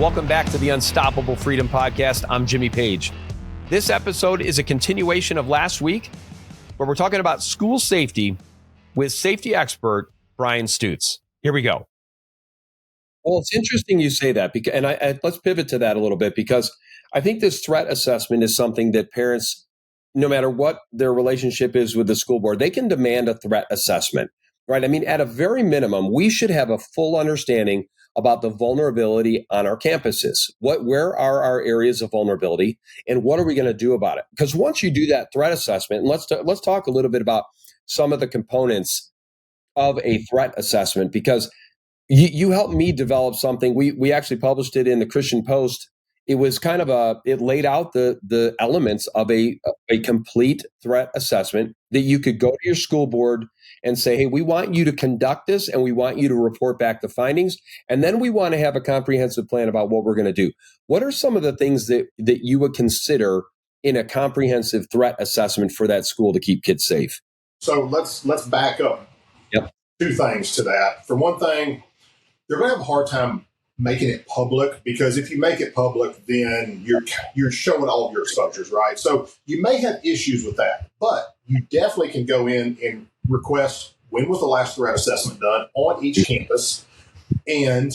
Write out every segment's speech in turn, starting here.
Welcome back to the Unstoppable Freedom Podcast. I'm Jimmy Page. This episode is a continuation of last week, where we're talking about school safety with safety expert Brian Stutes. Here we go. Well, it's interesting you say that, because, and let's pivot to that a little bit, because I think this threat assessment is something that parents, no matter what their relationship is with the school board, they can demand a threat assessment, right? I mean, at a very minimum, we should have a full understanding about the vulnerability on our campuses. Where are our areas of vulnerability, and what are we going to do about it? Because once you do that threat assessment, and let's talk a little bit about some of the components of a threat assessment, because you helped me develop something. We actually published it in the Christian Post. It was kind of it laid out the elements of a complete threat assessment that you could go to your school board and say, hey, we want you to conduct this, and we want you to report back the findings. And then we want to have a comprehensive plan about what we're going to do. What are some of the things that you would consider in a comprehensive threat assessment for that school to keep kids safe? So let's back up. Yep. Two things to that. For one thing, they're going to have a hard time making it public, because if you make it public, then you're showing all of your exposures, right? So you may have issues with that, but you definitely can go in and request when was the last threat assessment done on each campus and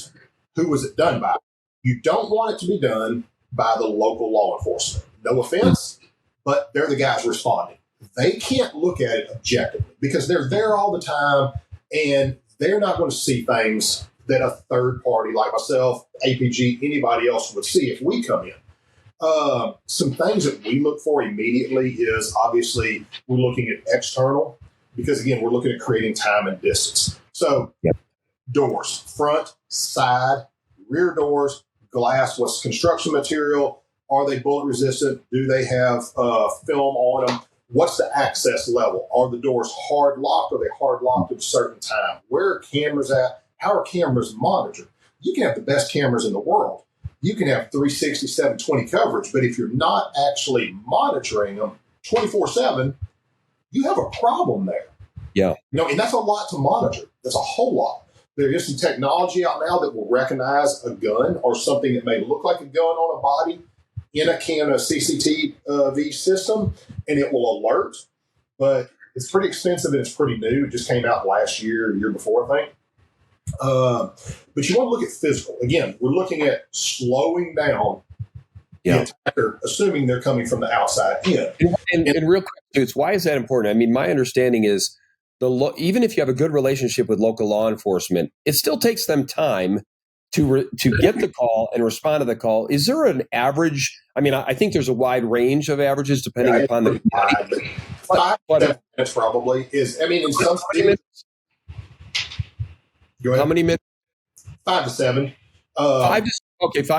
who was it done by. You don't want it to be done by the local law enforcement. No offense, but they're the guys responding. They can't look at it objectively because they're there all the time, and they're not going to see things that a third party like myself, APG, anybody else would see if we come in. Some things that we look for immediately is, obviously, we're looking at external, because again, we're looking at creating time and distance. So doors, front, side, rear doors, glass, what's construction material? Are they bullet resistant? Do they have film on them? What's the access level? Are the doors hard locked? Are they hard locked at a certain time? Where are cameras at? How are cameras monitored? You can have the best cameras in the world. You can have 360, 720 coverage, but if you're not actually monitoring them 24/7, you have a problem there. Yeah. And that's a lot to monitor. That's a whole lot. There is some technology out now that will recognize a gun or something that may look like a gun on a body in a CCTV system, and it will alert. But it's pretty expensive, and it's pretty new. It just came out last year, year before, I think. But you want to look at physical. Again, we're looking at slowing down the attacker, assuming they're coming from the outside in. And real quick, Stutes, why is that important? I mean, my understanding is even if you have a good relationship with local law enforcement, it still takes them time to get the call and respond to the call. Is there an average? I mean, I think there's a wide range of averages depending upon the. 5 minutes probably is. I mean, in some states. Go ahead. How many minutes? 5 to 7. 5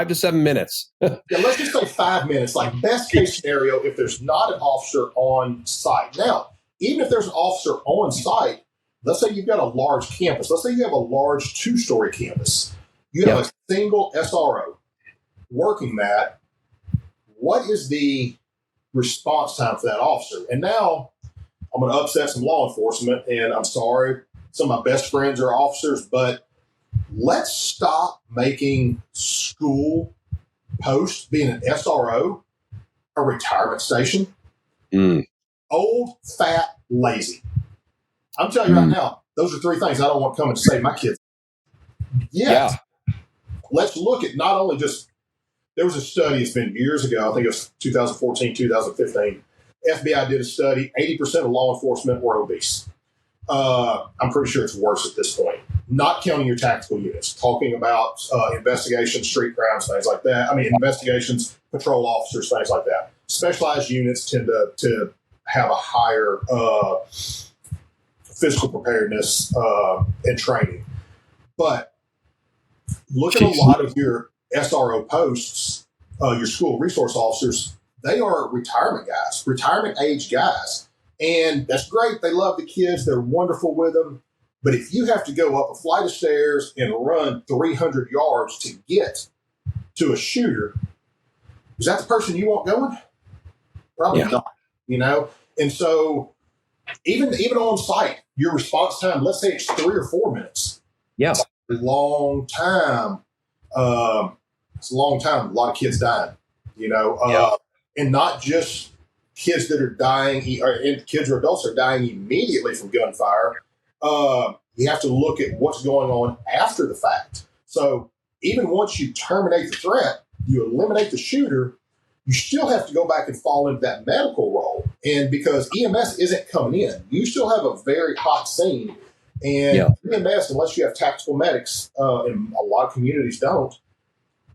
to 7 minutes. Yeah, let's just say 5 minutes. Like best case scenario, if there's not an officer on site. Now, even if there's an officer on site, let's say you've got a large campus. Let's say you have a large 2-story campus. You have a single SRO working that. What is the response time for that officer? And now I'm going to upset some law enforcement, and I'm sorry. Some of my best friends are officers, but let's stop making school posts, being an SRO, a retirement station. Old, fat, lazy. I'm telling you right now, those are 3 things I don't want coming to save my kids. Yet, let's look at not only just, there was a study, it's been years ago, I think it was 2014, 2015. FBI did a study, 80% of law enforcement were obese. I'm pretty sure it's worse at this point. Not counting your tactical units, talking about investigations, street crimes, things like that. I mean, investigations, patrol officers, things like that. Specialized units tend to have a higher physical preparedness and training. But look at a lot of your SRO posts, your school resource officers, they are retirement guys, retirement age guys. And that's great. They love the kids. They're wonderful with them. But if you have to go up a flight of stairs and run 300 yards to get to a shooter, is that the person you want going? Probably not, And so even on site, your response time, let's say it's 3 or 4 minutes. Yeah. It's a long time. It's a long time. A lot of kids dying, and not just kids that are dying, and kids or adults are dying immediately from gunfire. You have to look at what's going on after the fact. So even once you terminate the threat, you eliminate the shooter, you still have to go back and fall into that medical role. And because EMS isn't coming in, you still have a very hot scene. And EMS, unless you have tactical medics, and a lot of communities don't,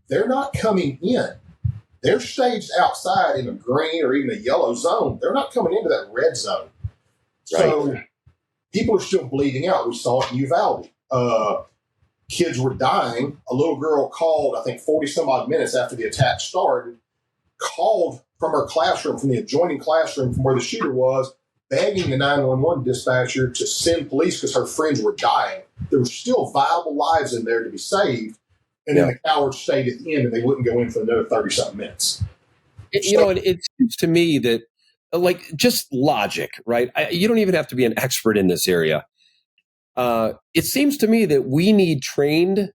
they're not coming in. They're staged outside in a green or even a yellow zone. They're not coming into that red zone. So people are still bleeding out. We saw it in Uvalde. Kids were dying. A little girl called, I think 40 some odd minutes after the attack started, called from her classroom, from the adjoining classroom from where the shooter was, begging the 911 dispatcher to send police because her friends were dying. There were still viable lives in there to be saved. And then the cowards stayed at the end and they wouldn't go in for another 30-something minutes. It seems to me that, just logic, right? You don't even have to be an expert in this area. It seems to me that we need trained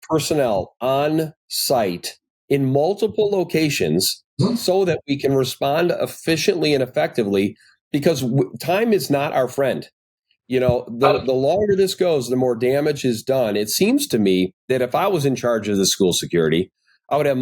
personnel on site in multiple locations so that we can respond efficiently and effectively, because time is not our friend. The longer this goes, the more damage is done. It seems to me that if I was in charge of the school security, I would have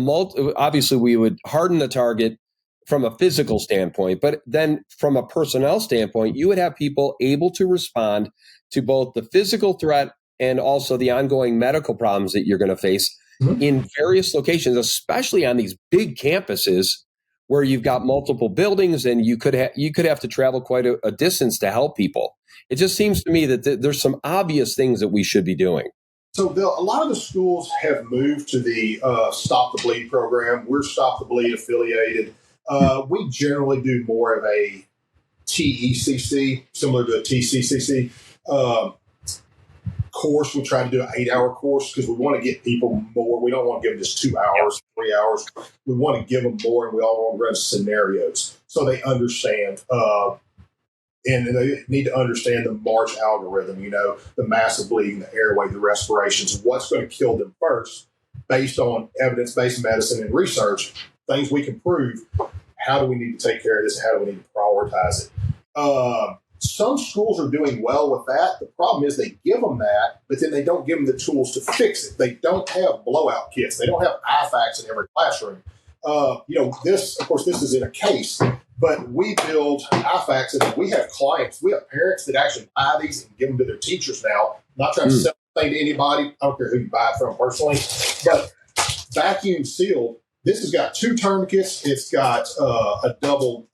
obviously we would harden the target from a physical standpoint, but then from a personnel standpoint, you would have people able to respond to both the physical threat and also the ongoing medical problems that you're going to face in various locations, especially on these big campuses where you've got multiple buildings and you could have to travel quite a distance to help people. It just seems to me that there's some obvious things that we should be doing. So a lot of the schools have moved to the Stop the Bleed program. We're Stop the Bleed affiliated. We generally do more of a TECC, similar to a TCCC course. We try to do an 8-hour course because we want to get people more. We don't want to give them just 2 hours, 3 hours. We want to give them more, and we all want to run scenarios so they understand. And they need to understand the March algorithm, the massive bleeding, the airway, the respirations, what's going to kill them first based on evidence-based medicine and research, things we can prove. How do we need to take care of this? How do we need to prioritize it? Some schools are doing well with that. The problem is they give them that, but then they don't give them the tools to fix it. They don't have blowout kits. They don't have IFACs in every classroom. This is in a case, but we build IFACs, and we have clients, we have parents that actually buy these and give them to their teachers now. I'm not trying to sell anything to anybody. I don't care who you buy it from personally, but vacuum sealed. This has got 2 tourniquets. It's got a double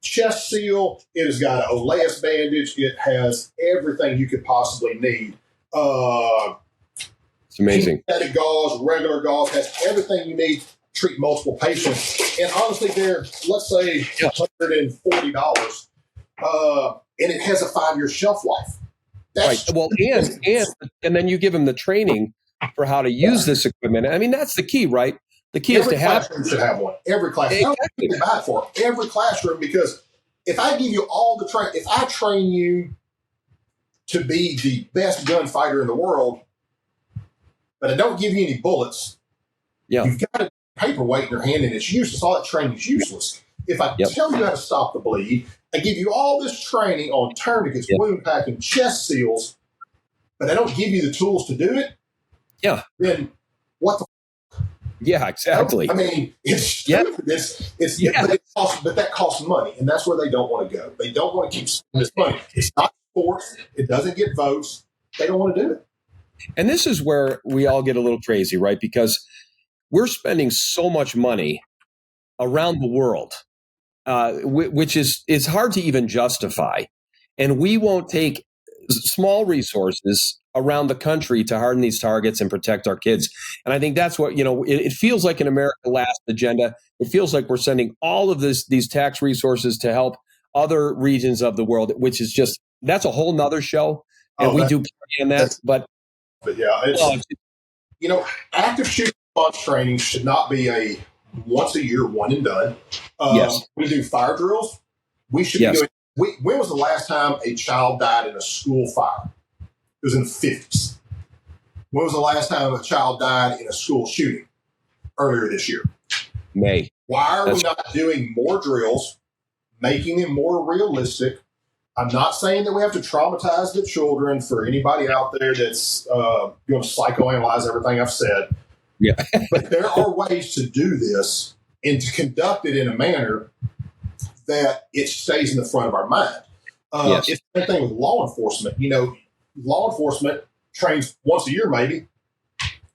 chest seal. It has got an Oleus bandage. It has everything you could possibly need. It's amazing. Synthetic gauze, regular gauze, has everything you need to treat multiple patients. And honestly, they're, let's say, $140. And it has a 5-year shelf life. That's right. Well, and then you give them the training for how to use this equipment. I mean, that's the key, right? The key is to have. Every classroom should have one. Every classroom. Exactly. I buy it for every classroom, because if I give you all the training, if I train you to be the best gunfighter in the world, but I don't give you any bullets, you've got a paperweight in your hand and it's useless. All that training is useless. If I tell you how to stop the bleed, I give you all this training on tourniquets, wound packing, chest seals, but I don't give you the tools to do it, then what the Yeah, exactly. I mean, it's stupid. But that costs money, and that's where they don't want to go. They don't want to keep spending this money. It's not sports. It doesn't get votes. They don't want to do it. And this is where we all get a little crazy, right? Because we're spending so much money around the world, which is hard to even justify. And we won't take small resources around the country to harden these targets and protect our kids. And I think that's what, it feels like an America Last agenda. It feels like we're sending all of these tax resources to help other regions of the world, which is just, that's a whole nother show. And we do carry on that. But yeah, active shooter response training should not be a once a year, one and done. We do fire drills. We should be doing, when was the last time a child died in a school fire? It was in the 50s. When was the last time a child died in a school shooting? Earlier this year. May. Why are we not doing more drills, making them more realistic? I'm not saying that we have to traumatize the children. For anybody out there that's going to psychoanalyze everything I've said. Yeah. But there are ways to do this and to conduct it in a manner that it stays in the front of our mind. Yes. It's the same thing with law enforcement. Law enforcement trains once a year, maybe,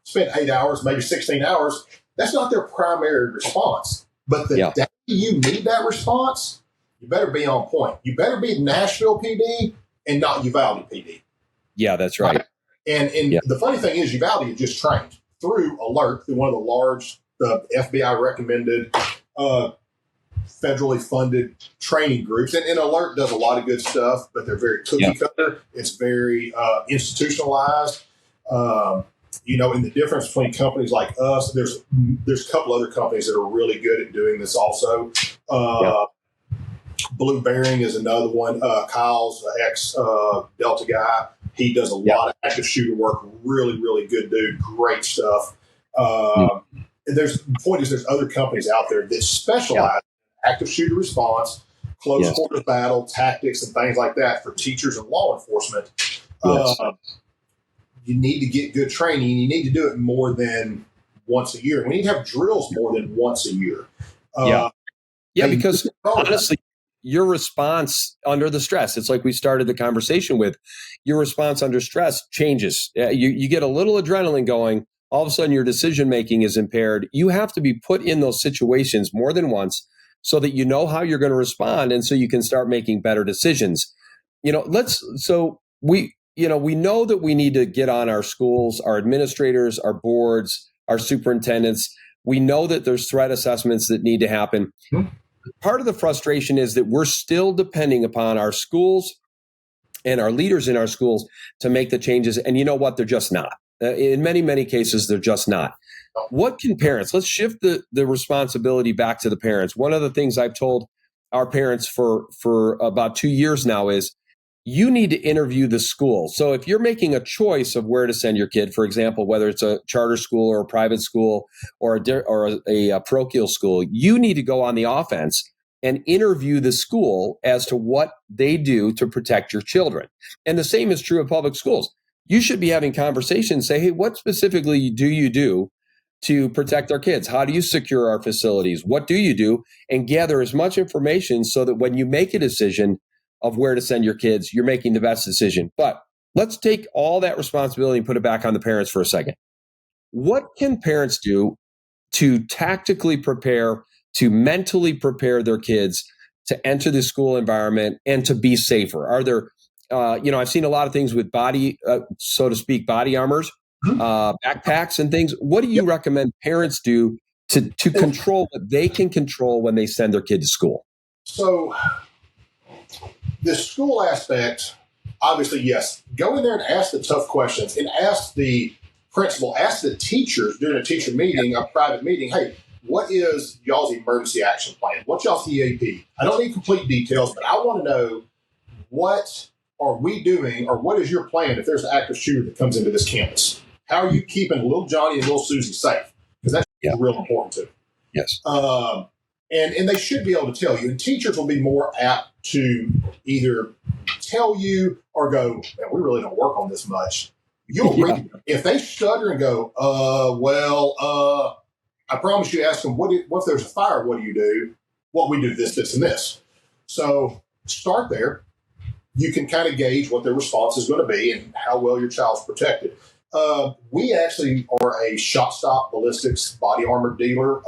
spend 8 hours, maybe 16 hours. That's not their primary response. But the day you need that response, you better be on point. You better be Nashville PD and not Uvalde PD. Yeah, that's right. And the funny thing is, Uvalde is just trained through Alert, through one of the FBI recommended federally funded training groups. And Alert does a lot of good stuff, but they're very cookie cutter. It's very institutionalized. And the difference between companies like us, there's a couple other companies that are really good at doing this also. Blue Bearing is another one. Kyle's ex Delta guy. He does a lot of active shooter work. Really, really good dude. Great stuff. And the point is, there's other companies out there that specialize in active shooter response, close quarters battle, tactics, and things like that for teachers and law enforcement. You need to get good training. You need to do it more than once a year. We need to have drills more than once a year. Because honestly, your response under the stress, it's like we started the conversation with, your response under stress changes. You get a little adrenaline going. All of a sudden, your decision-making is impaired. You have to be put in those situations more than once so that you know how you're going to respond and so you can start making better decisions. We know that we need to get on our schools, our administrators, our boards, our superintendents. We know that there's threat assessments that need to happen. Part of the frustration is that we're still depending upon our schools and our leaders in our schools to make the changes. And you know what? They're just not. In many, many cases, they're just not. What can parents, let's shift the responsibility back to the parents. One of the things I've told our parents for about 2 years now is, you need to interview the school. So if you're making a choice of where to send your kid, for example, whether it's a charter school or a private school or a parochial school, you need to go on the offense and interview the school as to what they do to protect your children. And the same is true of public schools. You should be having conversations, say, hey, what specifically do you do to protect our kids? How do you secure our facilities? What do you do? And gather as much information so that when you make a decision of where to send your kids, you're making the best decision. But let's take all that responsibility and put it back on the parents for a second. What can parents do to tactically prepare, to mentally prepare their kids to enter the school environment and to be safer? Are there, I've seen a lot of things with body, so to speak, body armors, backpacks and things. What do you recommend parents do to control what they can control when they send their kid to school? So the school aspect, obviously, yes. Go in there and ask the tough questions and ask the principal, ask the teachers during a teacher meeting, a private meeting, hey, what is y'all's emergency action plan? What's y'all's EAP? I don't need complete details, but I want to know, what are we doing, or what is your plan if there's an active shooter that comes into this campus? How are you keeping little Johnny and little Susie safe? Because that's real important too. Yes. And they should be able to tell you. And teachers will be more apt to either tell you or go, man, we really don't work on this much. You'll read. If they stutter and go, I promise you, ask them, what if there's a fire, what do you do? Well, we do this, this, and this. So start there. You can kind of gauge what their response is going to be and how well your child's protected. We actually are a shot stop ballistics body armor dealer.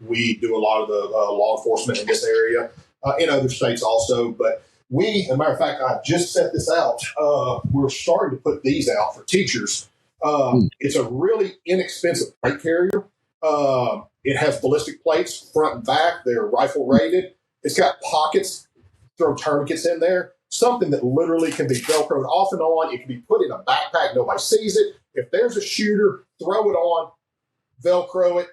We do a lot of the law enforcement in this area, in other states also. But as a matter of fact, I just set this out. We're starting to put these out for teachers. It's a really inexpensive plate carrier. It has ballistic plates front and back. They're rifle rated. It's got pockets, throw tourniquets in there, something that literally can be Velcroed off and on. It can be put in a backpack. Nobody sees it. If there's a shooter, throw it on, Velcro it,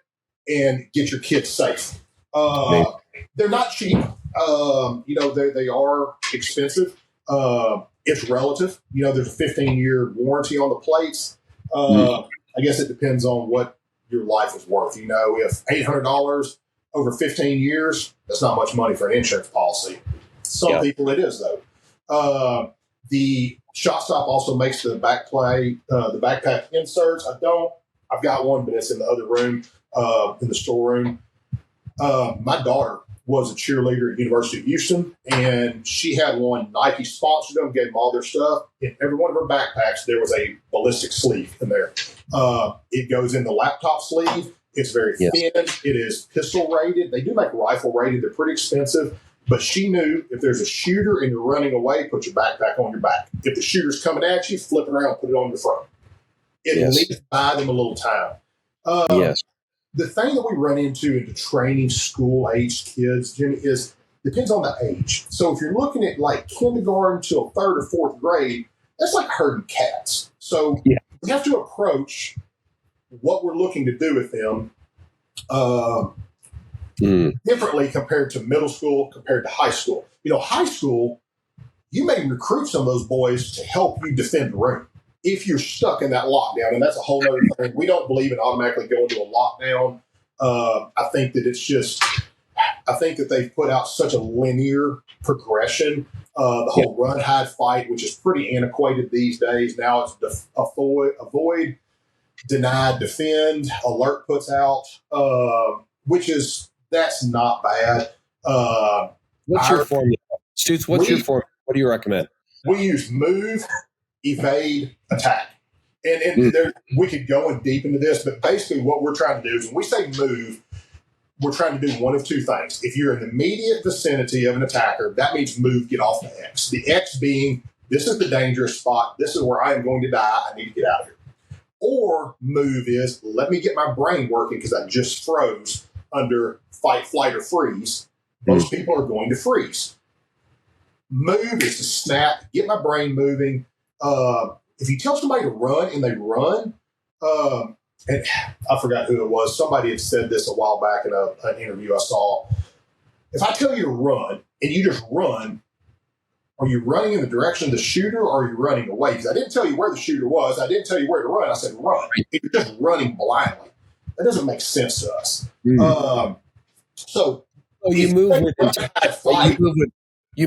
and get your kids safe. They're not cheap. They are expensive. It's relative. There's a 15-year warranty on the plates. I guess it depends on what your life is worth. You know, if $800 over 15 years, that's not much money for an insurance policy. Some people it is, though. The shot stop also makes the backpack inserts. I don't. I've got one, but it's in the other room, in the storeroom. My daughter was a cheerleader at University of Houston, and she had one. Nike sponsored them, gave them all their stuff. In every one of her backpacks, there was a ballistic sleeve in there. It goes in the laptop sleeve. It's very thin. It is pistol rated. They do make rifle rated. They're pretty expensive. But she knew if there's a shooter and you're running away, put your backpack on your back. If the shooter's coming at you, flip it around, put it on your front. It at least buy them a little time. The thing that we run into training school-aged kids, Jimmy, depends on the age. So if you're looking at like kindergarten till third or fourth grade, that's like herding cats. So we have to approach what we're looking to do with them differently compared to middle school, compared to high school. You know, high school, you may recruit some of those boys to help you defend the room if you're stuck in that lockdown. And that's a whole other thing. We don't believe in automatically going to a lockdown. I think that they've put out such a linear progression. The whole run, hide, fight, which is pretty antiquated these days. Now it's avoid, deny, defend, alert puts out, that's not bad. What's your formula? Stutes, what's your formula? What do you recommend? We use move, evade, attack. And we could go in deep into this, but basically what we're trying to do is when we say move, we're trying to do one of two things. If you're in the immediate vicinity of an attacker, that means move, get off the X. The X being, this is the dangerous spot. This is where I am going to die. I need to get out of here. Or move is, let me get my brain working because I just froze under fight, flight, or freeze. Most people are going to freeze. Move is to snap, get my brain moving. If you tell somebody to run and they run, and I forgot who it was. Somebody had said this a while back in an interview I saw. If I tell you to run and you just run, are you running in the direction of the shooter or are you running away? Because I didn't tell you where the shooter was. I didn't tell you where to run. I said run. If you're just running blindly, that doesn't make sense to us. You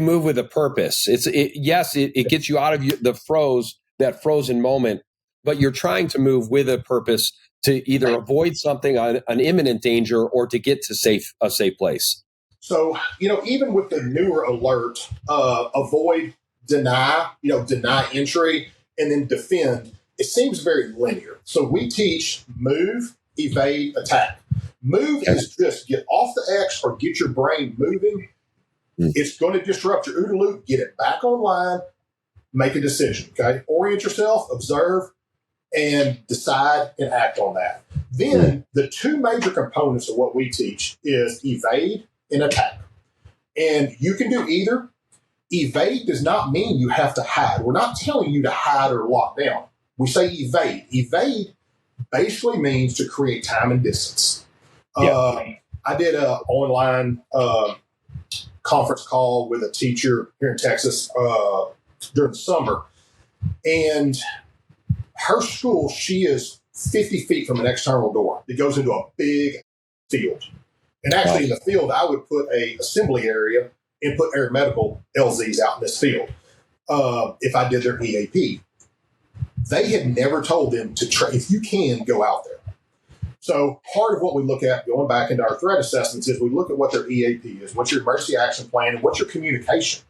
move with a purpose. It gets you out of that frozen moment, but you're trying to move with a purpose to either avoid something, an imminent danger, or to get to a safe place. So, even with the newer alert, avoid, deny entry, and then defend, it seems very linear. So we teach move, evade, attack. Move is just get off the X or get your brain moving. It's going to disrupt your OODA loop. Get it back online. Make a decision. Okay. Orient yourself, observe, and decide and act on that. Then the two major components of what we teach is evade and attack. And you can do either. Evade does not mean you have to hide. We're not telling you to hide or lock down. We say evade. Evade basically means to create time and distance. I did an online conference call with a teacher here in Texas during the summer. And her school, she is 50 feet from an external door that goes into a big field. And actually in the field, I would put a assembly area and put aeromedical LZs out in this field if I did their EAP. They had never told them to if you can, go out there. So part of what we look at going back into our threat assessments is we look at what their EAP is, what's your emergency action plan, and what's your communication.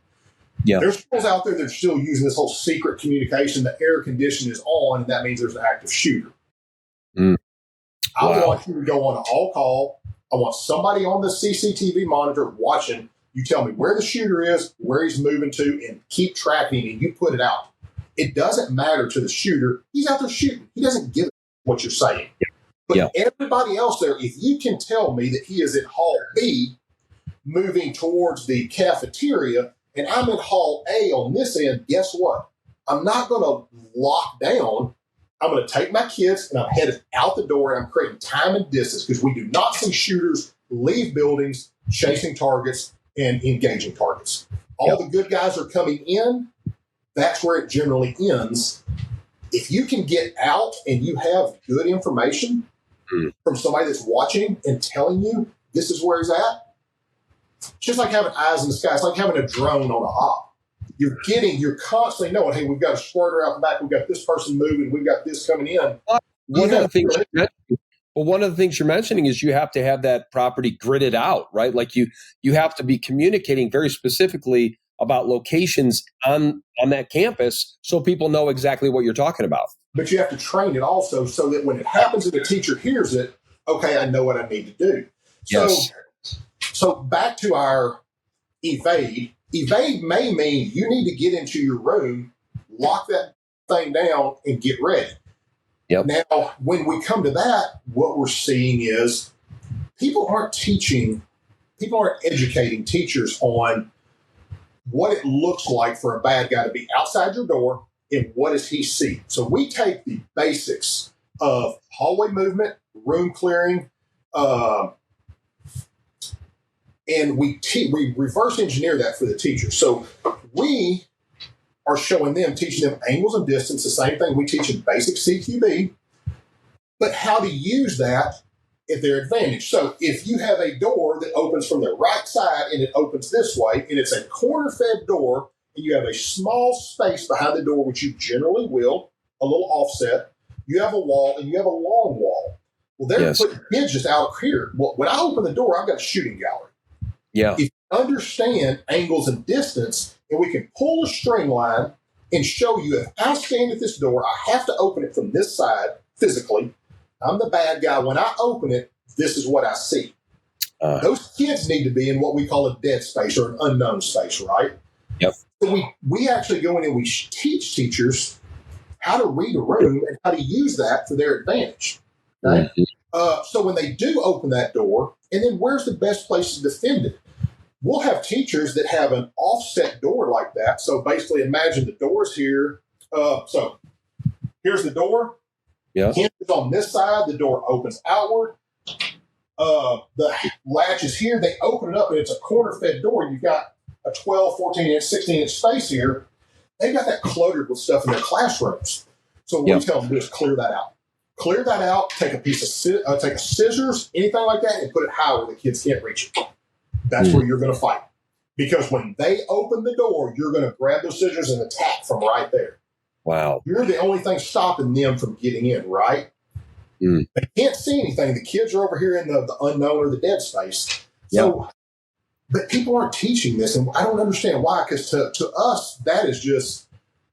There's schools out there that are still using this whole secret communication. The air condition is on, and that means there's an active shooter. I want you to go on an all call. I want somebody on the CCTV monitor watching. You tell me where the shooter is, where he's moving to, and keep tracking, and you put it out. It doesn't matter to the shooter. He's out there shooting. He doesn't give a what you're saying. But everybody else there, if you can tell me that he is in Hall B moving towards the cafeteria and I'm in Hall A on this end, guess what? I'm not going to lock down. I'm going to take my kids and I'm headed out the door and I'm creating time and distance because we do not see shooters leave buildings, chasing targets and engaging targets. All the good guys are coming in. That's where it generally ends. If you can get out and you have good information from somebody that's watching and telling you this is where he's at, it's just like having eyes in the sky. It's like having a drone on a hop. You're constantly knowing, hey, we've got a squirter out the back, we've got this person moving, we've got this coming in. One of the things you're mentioning is you have to have that property gridded out, right? Like you have to be communicating very specifically about locations on that campus so people know exactly what you're talking about. But you have to train it also so that when it happens and the teacher hears it, okay, I know what I need to do. Yes. So back to our evade. Evade may mean you need to get into your room, lock that thing down, and get ready. Yep. Now, when we come to that, what we're seeing is people aren't educating teachers on what it looks like for a bad guy to be outside your door and what does he see. So we take the basics of hallway movement, room clearing, and we reverse engineer that for the teacher. So we are teaching them angles and distance, the same thing we teach in basic CQB, but how to use that at their advantage. So if you have a door that opens from the right side and it opens this way, and it's a corner-fed door, and you have a small space behind the door, which you generally will, a little offset, you have a wall, and you have a long wall. Well, they're putting kids just out here. Well, when I open the door, I've got a shooting gallery. Yeah. If you understand angles and distance, and we can pull a string line and show you if I stand at this door, I have to open it from this side physically. I'm the bad guy. When I open it, this is what I see. Those kids need to be in what we call a dead space or an unknown space, right? Yep. So we actually go in and we teach teachers how to read a room and how to use that for their advantage. Okay? Mm-hmm. So when they do open that door, and then where's the best place to defend it? We'll have teachers that have an offset door like that. So basically imagine the door's here. So here's the door. Yeah. Hinge is on this side. The door opens outward. The latch is here. They open it up, and it's a corner-fed door. You've got a 12, 14-inch, 16-inch space here. They got that cluttered with stuff in their classrooms. So what we tell them to do is clear that out. Clear that out. Take a piece of take a scissors, anything like that, and put it high where the kids can't reach it. That's where you're going to fight. Because when they open the door, you're going to grab those scissors and attack from right there. Wow. You're the only thing stopping them from getting in, right? They can't see anything. The kids are over here in the unknown or the dead space. So, but people aren't teaching this, and I don't understand why, because to us, that is just,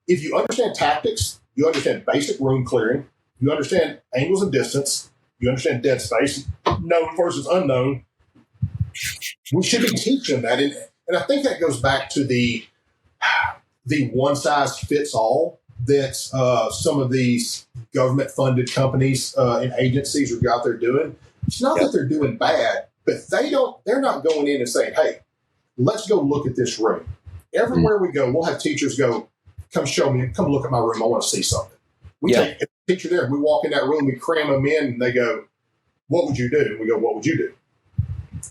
if you understand tactics, you understand basic room clearing, you understand angles and distance, you understand dead space, known versus unknown, we should be teaching that. And I think that goes back to the one-size-fits-all that some of these government-funded companies and agencies are out there doing. It's not that they're doing bad, but they're not going in and saying, hey, let's go look at this room. Everywhere we go, we'll have teachers go, come show me, come look at my room. I want to see something. We take a teacher there, and we walk in that room, we cram them in, and they go, what would you do? And we go, what would you do?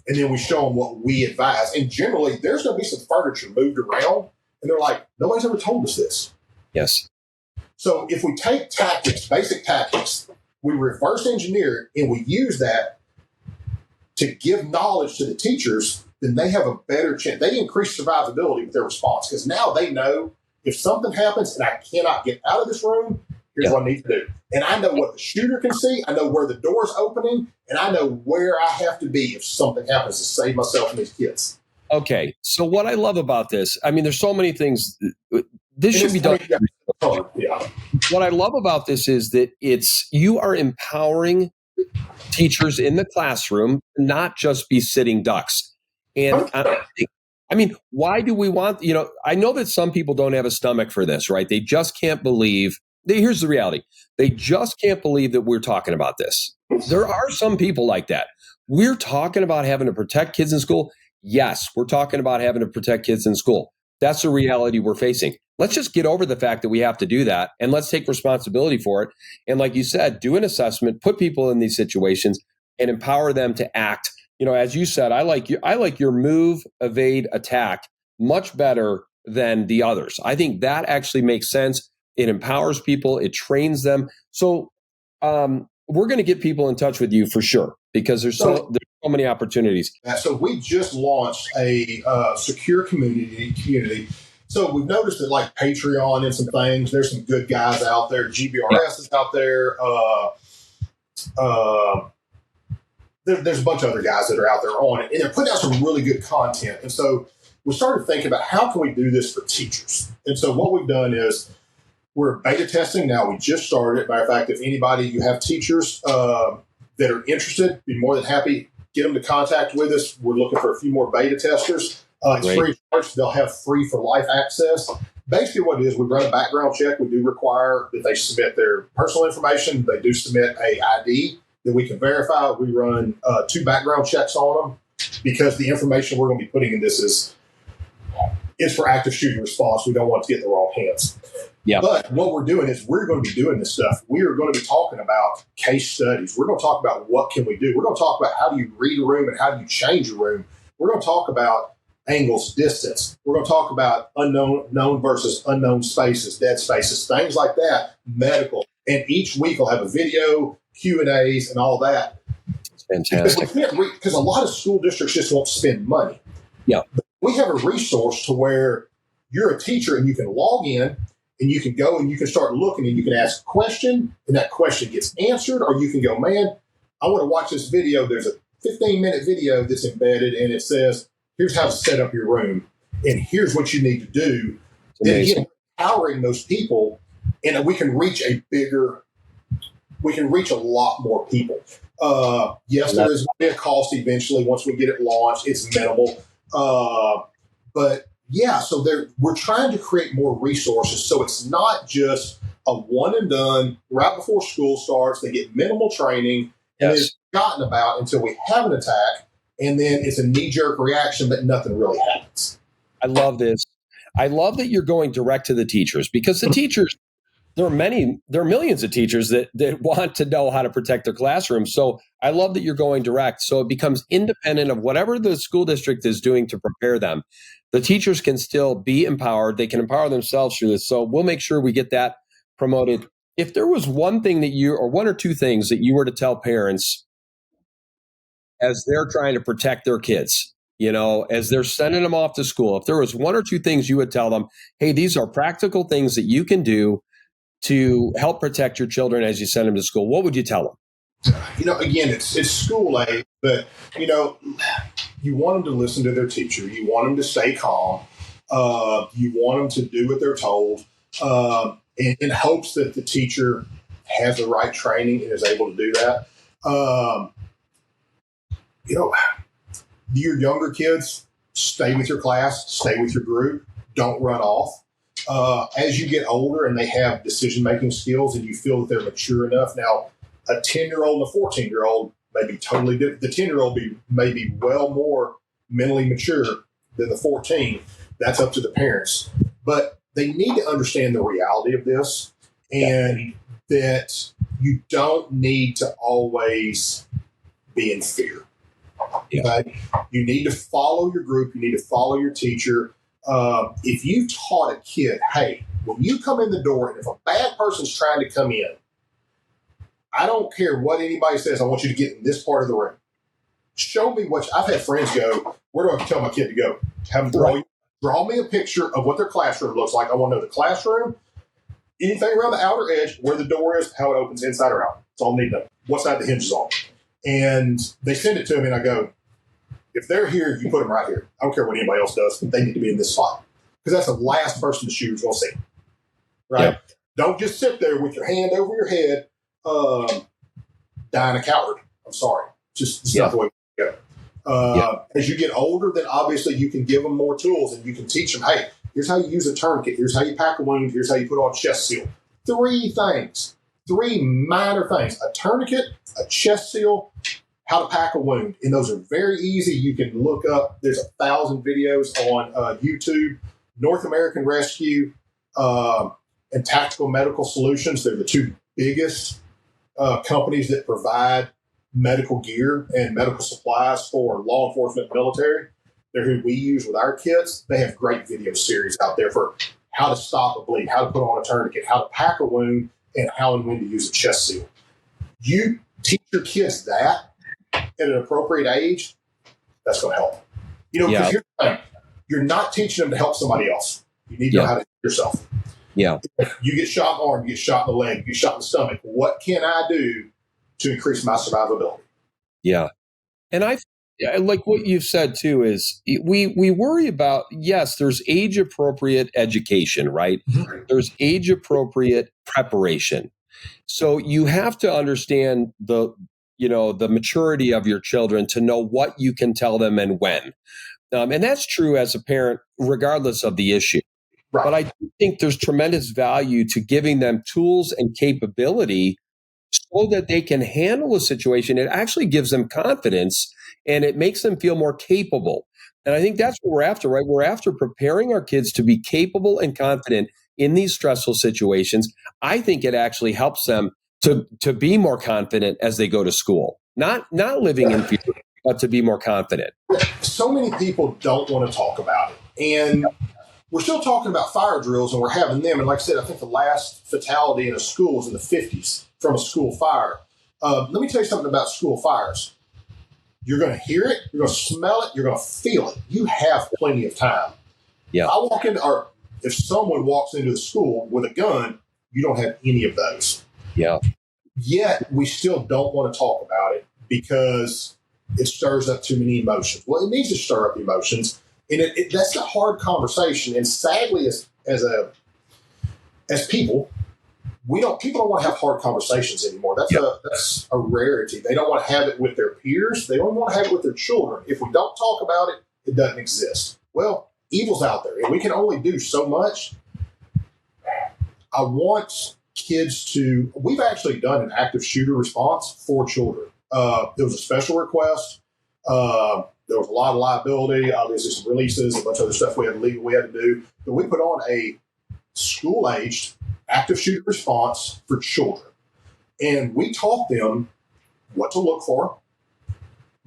And then we show them what we advise. And generally, there's going to be some furniture moved around, and they're like, nobody's ever told us this. Yes. So if we take tactics, basic tactics, we reverse engineer it, and we use that to give knowledge to the teachers, then they have a better chance. They increase survivability with their response, because now they know if something happens and I cannot get out of this room, here's what I need to do. And I know what the shooter can see. I know where the door's opening, and I know where I have to be if something happens to save myself and these kids. Okay. So what I love about this, I mean, there's so many things. This should be done. What I love about this is that you are empowering teachers in the classroom, not just be sitting ducks. And I mean, why do we want, I know that some people don't have a stomach for this, right? They just can't believe. Here's the reality. They just can't believe that we're talking about this. There are some people like that. We're talking about having to protect kids in school. Yes, we're talking about having to protect kids in school. That's the reality we're facing. Let's just get over the fact that we have to do that, and let's take responsibility for it. And like you said, do an assessment, put people in these situations, and empower them to act. As you said, I like your move, evade, attack much better than the others. I think that actually makes sense. It empowers people. It trains them. So we're going to get people in touch with you for sure, because there's so many opportunities. So we just launched a secure community. So we've noticed that like Patreon and some things, there's some good guys out there. GBRS is out there. There's a bunch of other guys that are out there on it, and they're putting out some really good content. And so we started thinking about how can we do this for teachers. And so what we've done is we're beta testing now. We just started. Matter of fact, if anybody, you have teachers that are interested, be more than happy, get them to contact with us. We're looking for a few more beta testers. It's free of charge. They'll have free for life access. Basically what it is, we run a background check. We do require that they submit their personal information. They do submit a ID that we can verify. We run 2 background checks on them, because the information we're going to be putting in this is for active shooting response. We don't want to get in the wrong hands. Yeah. But what we're doing is we're going to be doing this stuff. We are going to be talking about case studies. We're going to talk about what can we do. We're going to talk about how do you read a room and how do you change a room. We're going to talk about angles, distance. We're going to talk about known versus unknown spaces, dead spaces, things like that, medical. And each week we'll have a video, Q&As, and all that. Fantastic. Because a lot of school districts just won't spend money. Yeah. But we have a resource to where you're a teacher and you can log in and you can go and you can start looking and you can ask a question and that question gets answered, or you can go, man, I want to watch this video. There's a 15-minute video that's embedded and it says, here's how to set up your room and here's what you need to do. Then again, empowering those people, and we can reach a lot more people. Yes, there is going to be a cost eventually once we get it launched. It's minimal. But yeah, so we're trying to create more resources. So it's not just a one and done right before school starts. They get minimal training and it's forgotten about until we have an attack. And then it's a knee-jerk reaction, but nothing really happens. I love this. I love that you're going direct to the teachers, because the teachers, there are millions of teachers that want to know how to protect their classroom. So I love that you're going direct. So it becomes independent of whatever the school district is doing to prepare them. The teachers can still be empowered. They can empower themselves through this. So we'll make sure we get that promoted. If there was one thing or one or two things that you were to tell parents as they're trying to protect their kids, as they're sending them off to school, if there was one or two things you would tell them, hey, these are practical things that you can do to help protect your children as you send them to school, what would you tell them? Again, it's school age, but, you want them to listen to their teacher. You want them to stay calm. You want them to do what they're told in hopes that the teacher has the right training and is able to do that. Your younger kids, stay with your class, stay with your group, don't run off. As you get older and they have decision-making skills and you feel that they're mature enough, now a 10-year-old and a 14-year-old may be totally different. The 10-year-old may be well more mentally mature than the 14. That's up to the parents. But they need to understand the reality of this and that you don't need to always be in fear. Okay? You need to follow your group. You need to follow your teacher. If you taught a kid, hey, when you come in the door, and if a bad person's trying to come in, I don't care what anybody says, I want you to get in this part of the room. Show me I've had friends go, where do I tell my kid to go? Have them draw me a picture of what their classroom looks like. I want to know the classroom, anything around the outer edge, where the door is, how it opens inside or out. That's all I need to know. What side the hinge is on. And they send it to me and I go, if they're here, you put them right here. I don't care what anybody else does. They need to be in this spot. Because that's the last person the shooter's going to see. Right? Yep. Don't just sit there with your hand over your head, dying a coward. I'm sorry. It's not the way we go. As you get older, then obviously you can give them more tools and you can teach them, hey, here's how you use a tourniquet. Here's how you pack a wound. Here's how you put on a chest seal. 3 minor things. A tourniquet, a chest seal, how to pack a wound. And those are very easy. You can look up. There's 1,000 videos on YouTube. North American Rescue and Tactical Medical Solutions. They're the 2 biggest companies that provide medical gear and medical supplies for law enforcement and military. They're who we use with our kids. They have great video series out there for how to stop a bleed, how to put on a tourniquet, how to pack a wound, and how and when to use a chest seal. You teach your kids that at an appropriate age, that's going to help. Because here's the thing. You're not teaching them to help somebody else. You need to know how to help yourself. Yeah. If you get shot in the arm, you get shot in the leg, you get shot in the stomach. What can I do to increase my survivability? Yeah. And I like what you've said too is we worry about, yes, there's age appropriate education, right? Mm-hmm. There's age appropriate preparation. So you have to understand the maturity of your children to know what you can tell them and when. And that's true as a parent, regardless of the issue. Right. But I do think there's tremendous value to giving them tools and capability so that they can handle a situation. It actually gives them confidence and it makes them feel more capable. And I think that's what we're after, right? We're after preparing our kids to be capable and confident in these stressful situations. I think it actually helps them to be more confident as they go to school, not living in fear, but to be more confident. So many people don't want to talk about it. And we're still talking about fire drills and we're having them. And like I said, I think the last fatality in a school was in the 50s from a school fire. Let me tell you something about school fires. You're going to hear it. You're going to smell it. You're going to feel it. You have plenty of time. Yeah. Or if someone walks into the school with a gun, you don't have any of those. Yeah. Yet we still don't want to talk about it because it stirs up too many emotions. Well, it needs to stir up emotions. And that's a hard conversation. And sadly, as people, people don't want to have hard conversations anymore. That's a rarity. They don't want to have it with their peers. They don't want to have it with their children. If we don't talk about it, it doesn't exist. Well, evil's out there, and we can only do so much. I want kids to. We've actually done an active shooter response for children. There was a special request. There was a lot of liability, obviously some releases, a bunch of other stuff we had to do. But we put on a school-aged active shooter response for children. And we taught them what to look for,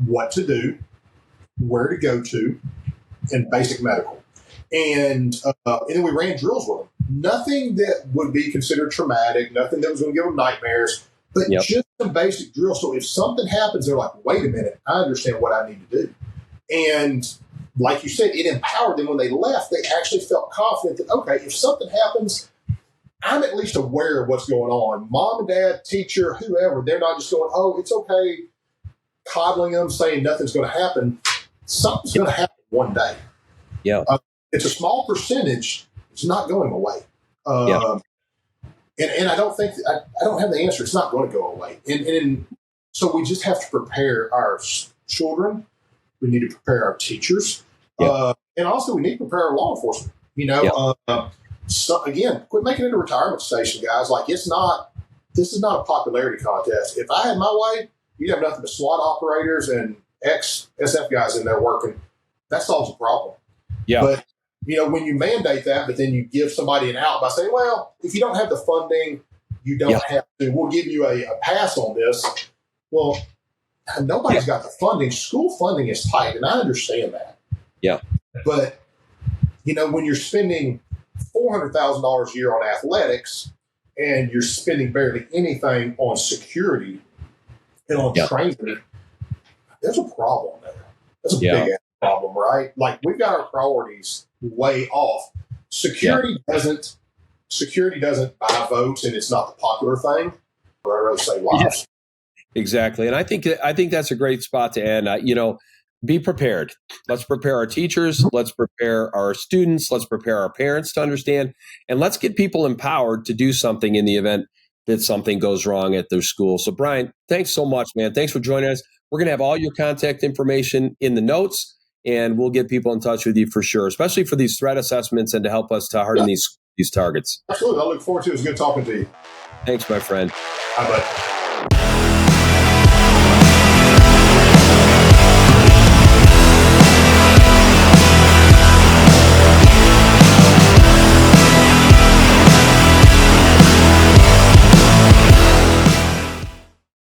what to do, where to go to, and basic medical. And then we ran drills with them. Nothing that would be considered traumatic, nothing that was going to give them nightmares, but just some basic drills. So if something happens, they're like, wait a minute, I understand what I need to do. And like you said, it empowered them when they left. They actually felt confident that, okay, if something happens, I'm at least aware of what's going on. Mom and dad, teacher, whoever, they're not just going, oh, it's okay, coddling them, saying nothing's going to happen. Something's going to happen one day. Yeah. It's a small percentage. It's not going away. And I don't think, I don't have the answer. It's not going to go away. And so we just have to prepare our children. We need to prepare our teachers. And also we need to prepare our law enforcement. So again, quit making it a retirement station, guys. Like this is not a popularity contest. If I had my way, you'd have nothing but SWAT operators and ex-SF guys in there working. That solves the problem. Yeah. But, when you mandate that, but then you give somebody an out by saying, well, if you don't have the funding, you don't have to. We'll give you a pass on this. Well, nobody's got the funding. School funding is tight, and I understand that. Yeah. But, when you're spending $400,000 a year on athletics and you're spending barely anything on security and on training, there's a problem there. That's a big problem, right? Like we've got our priorities way off. Security doesn't buy votes, and it's not the popular thing. Or I'd rather say lives. Yeah. Exactly. And I think that's a great spot to end. Be prepared. Let's prepare our teachers. Let's prepare our students. Let's prepare our parents to understand. And let's get people empowered to do something in the event that something goes wrong at their school. So, Brian, thanks so much, man. Thanks for joining us. We're going to have all your contact information in the notes, and we'll get people in touch with you for sure, especially for these threat assessments and to help us to harden these targets. Absolutely. I look forward to it. It was good talking to you. Thanks, my friend. Bye, bud.